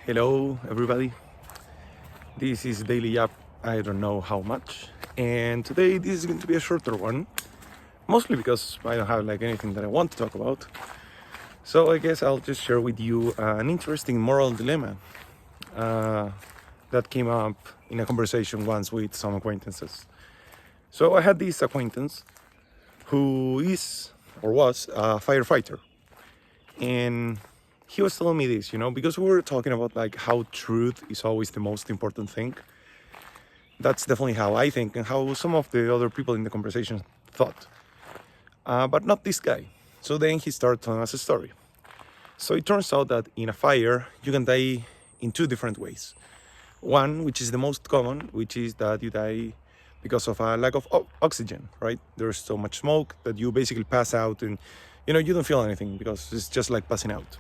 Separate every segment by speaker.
Speaker 1: Hello, everybody. This is Daily Yap. I don't know how much, and today this is going to be a shorter one, mostly because I don't have anything that I want to talk about. So I guess I'll just share with you an interesting moral dilemma that came up in a conversation once with some acquaintances. So I had this acquaintance who is or was a firefighter, and he was telling me this, because we were talking about how truth is always the most important thing. That's definitely how I think and how some of the other people in the conversation thought, but not this guy. So then he started telling us a story. So it turns out that in a fire you can die in two different ways. One, which is the most common, which is that you die because of a lack of oxygen, right? There's so much smoke that you basically pass out and you don't feel anything because it's just like passing out.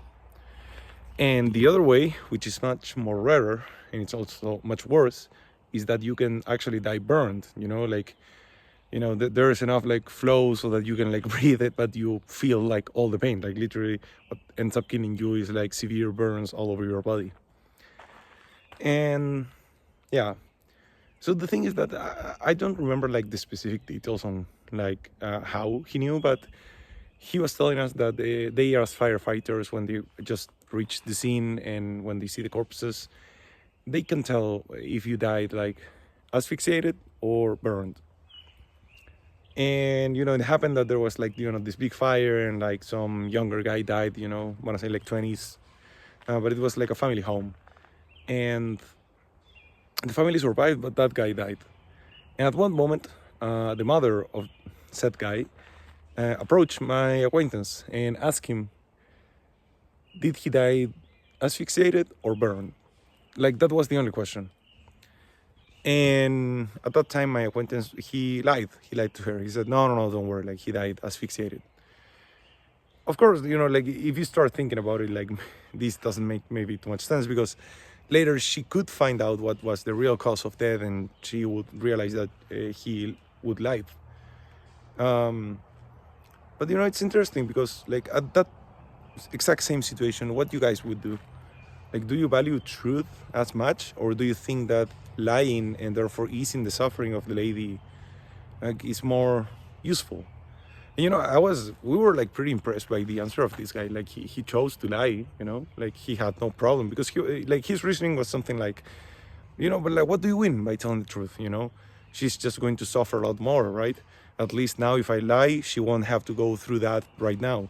Speaker 1: And the other way, which is much more rarer and it's also much worse, is that you can actually die burned. There is enough flow so that you can breathe it, but you feel all the pain. Literally, what ends up killing you is severe burns all over your body. And yeah, so the thing is that I don't remember the specific details on how he knew, but he was telling us that they as firefighters, when they just reach the scene and when they see the corpses, they can tell if you died asphyxiated or burned. And it happened that there was this big fire and some younger guy died, I want to say 20s, but it was a family home, and the family survived, but that guy died. And at one moment, the mother of said guy approached my acquaintance and asked him, did he die asphyxiated or burned? That was the only question. And at that time, my acquaintance, he lied to her. He said, no, don't worry, he died asphyxiated. Of course, if you start thinking about it, this doesn't make maybe too much sense, because later she could find out what was the real cause of death, and she would realize that he would lie. But it's interesting because at that exact same situation, what you guys would do? Do you value truth as much, or do you think that lying and therefore easing the suffering of the lady is more useful? And, we were pretty impressed by the answer of this guy. He chose to lie, he had no problem, because his reasoning was something but what do you win by telling the truth? She's just going to suffer a lot more, right? At least now if I lie, she won't have to go through that right now.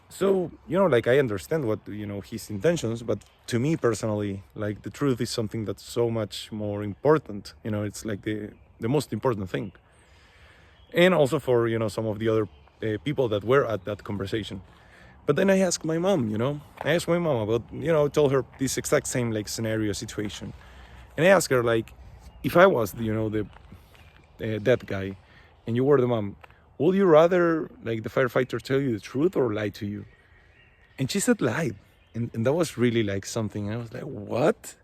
Speaker 1: So, I understand what, his intentions, but to me personally, the truth is something that's so much more important. It's the most important thing. And also for, some of the other people that were at that conversation. But then I asked my mom, about, told her this exact same scenario situation. And I asked her if I was, that guy and you were the mom, would you rather the firefighter tell you the truth or lie to you? And she said lie. And that was really something. I was like, what?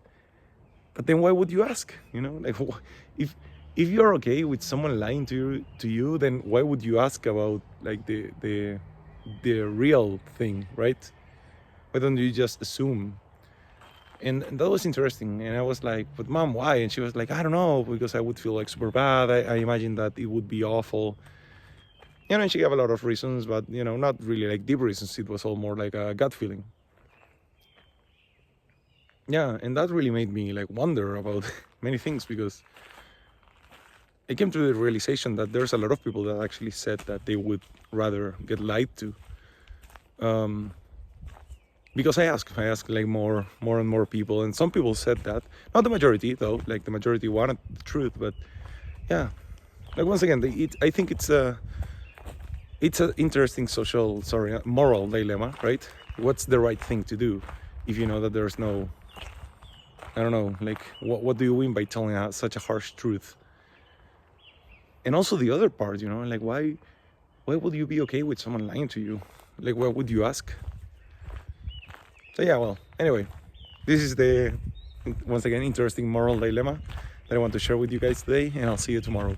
Speaker 1: But then why would you ask? If you're okay with someone lying to you, then why would you ask about the real thing, right? Why don't you just assume? And that was interesting. And I was like, but mom, why? And she was like, I don't know, because I would feel super bad. I imagine that it would be awful. And she gave a lot of reasons, but not really deep reasons. It was all more a gut feeling. Yeah, and that really made me wonder about many things, because I came to the realization that there's a lot of people that actually said that they would rather get lied to. Because I asked more and more people, and some people said that. Not the majority though. The majority wanted the truth, but yeah. Once again, I think it's an interesting moral dilemma, right? What's the right thing to do if you know that there's no, I don't know, what do you win by telling such a harsh truth? And also the other part, why would you be okay with someone lying to you? What would you ask? So yeah, well, anyway, this is the, once again, interesting moral dilemma that I want to share with you guys today, and I'll see you tomorrow.